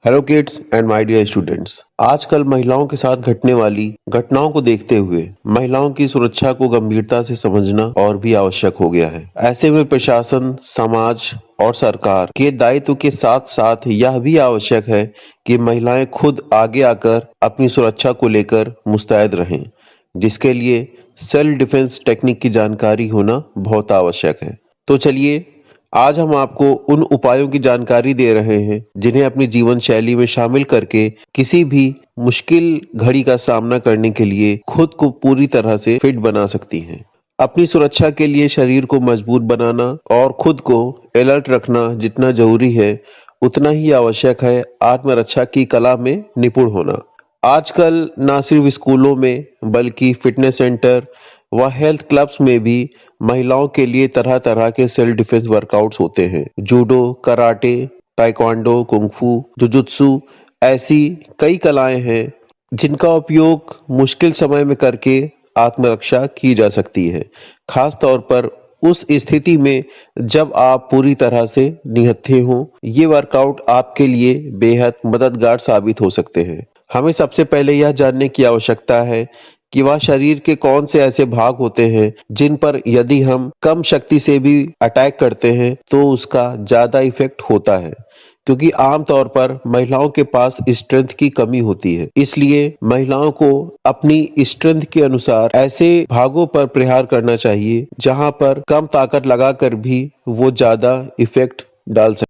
Hello kids and my dear students. आजकल महिलाओं के साथ घटने वाली घटनाओं को देखते हुए महिलाओं की सुरक्षा को गंभीरता से समझना और भी आवश्यक हो गया है। ऐसे में प्रशासन, समाज और सरकार के दायित्व के साथ साथ यह भी आवश्यक है कि महिलाएं खुद आगे आकर अपनी सुरक्षा को लेकर मुस्तैद रहें, जिसके लिए सेल्फ डिफेंस टेक्निक की जानकारी होना बहुत आवश्यक है। तो चलिए आज हम आपको उन उपायों की जानकारी दे रहे हैं जिन्हें अपनी जीवन शैली में शामिल करके किसी भी मुश्किल घड़ी का सामना करने के लिए खुद को पूरी तरह से फिट बना सकती हैं। अपनी सुरक्षा के लिए शरीर को मजबूत बनाना और खुद को अलर्ट रखना जितना जरूरी है, उतना ही आवश्यक है आत्मरक्षा की कला में निपुण होना। आजकल ना सिर्फ स्कूलों में बल्कि फिटनेस सेंटर व हेल्थ क्लब्स में भी महिलाओं के लिए तरह तरह के सेल्फ डिफेंस वर्कआउट्स होते हैं। Judo, karate, taekwondo, kung fu, jujutsu ऐसी कई कलाएं हैं जिनका उपयोग मुश्किल समय में करके आत्मरक्षा की जा सकती है। खास तौर पर उस स्थिति में जब आप पूरी तरह से निहत्थे हों, ये वर्कआउट आपके लिए बेहद मददगार साबित हो सकते हैं। हमें सबसे पहले यह जानने की आवश्यकता है कि वह शरीर के कौन से ऐसे भाग होते हैं जिन पर यदि हम कम शक्ति से भी अटैक करते हैं तो उसका ज्यादा इफेक्ट होता है, क्योंकि आमतौर पर महिलाओं के पास स्ट्रेंथ की कमी होती है। इसलिए महिलाओं को अपनी स्ट्रेंथ के अनुसार ऐसे भागों पर प्रहार करना चाहिए जहां पर कम ताकत लगाकर भी वो ज्यादा इफेक्ट डाल सके।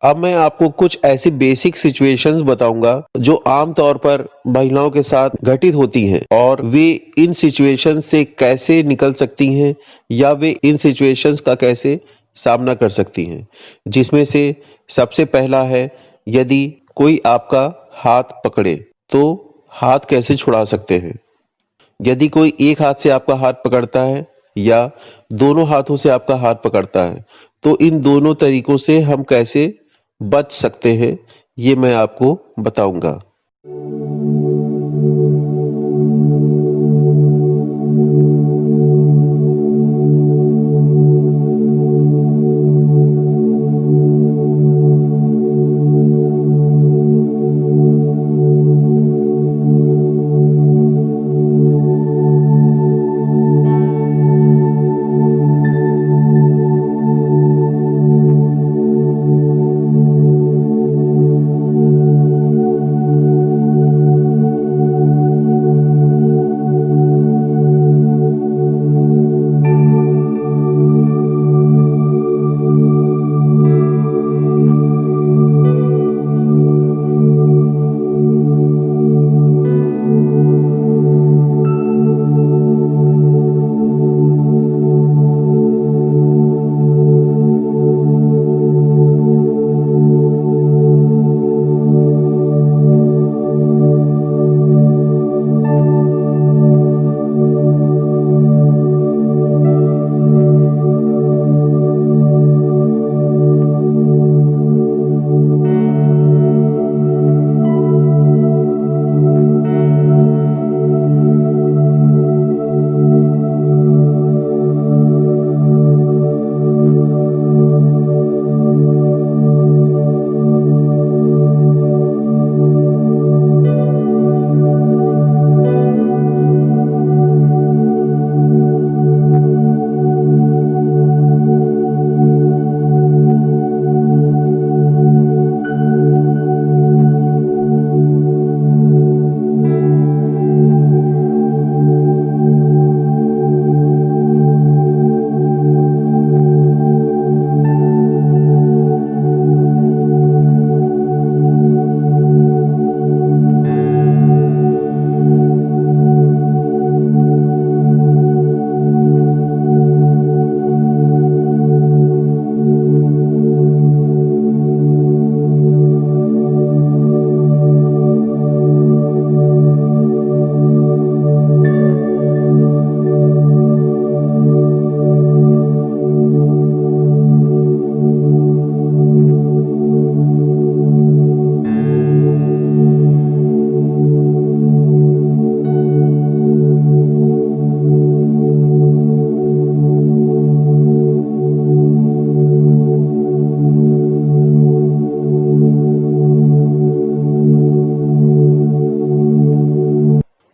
अब मैं आपको कुछ ऐसी बेसिक सिचुएशंस बताऊंगा जो आमतौर पर महिलाओं के साथ घटित होती हैं और वे इन सिचुएशंस से कैसे निकल सकती हैं या वे इन सिचुएशंस का कैसे सामना कर सकती हैं। जिसमें से सबसे पहला है, यदि कोई आपका हाथ पकड़े तो हाथ कैसे छुड़ा सकते हैं। यदि कोई एक हाथ से आपका हाथ पकड़ता है या दोनों हाथों से आपका हाथ पकड़ता है तो इन दोनों तरीकों से हम कैसे बच सकते हैं, ये मैं आपको बताऊंगा।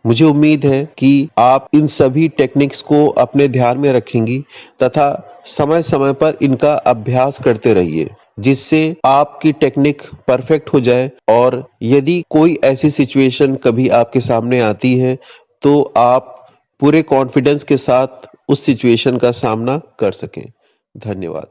मुझे उम्मीद है कि आप इन सभी टेक्निक्स को अपने ध्यान में रखेंगी तथा समय-समय पर इनका अभ्यास करते रहिए, जिससे आपकी टेक्निक परफेक्ट हो जाए और यदि कोई ऐसी सिचुएशन कभी आपके सामने आती है, तो आप पूरे कॉन्फिडेंस के साथ उस सिचुएशन का सामना कर सकें। धन्यवाद।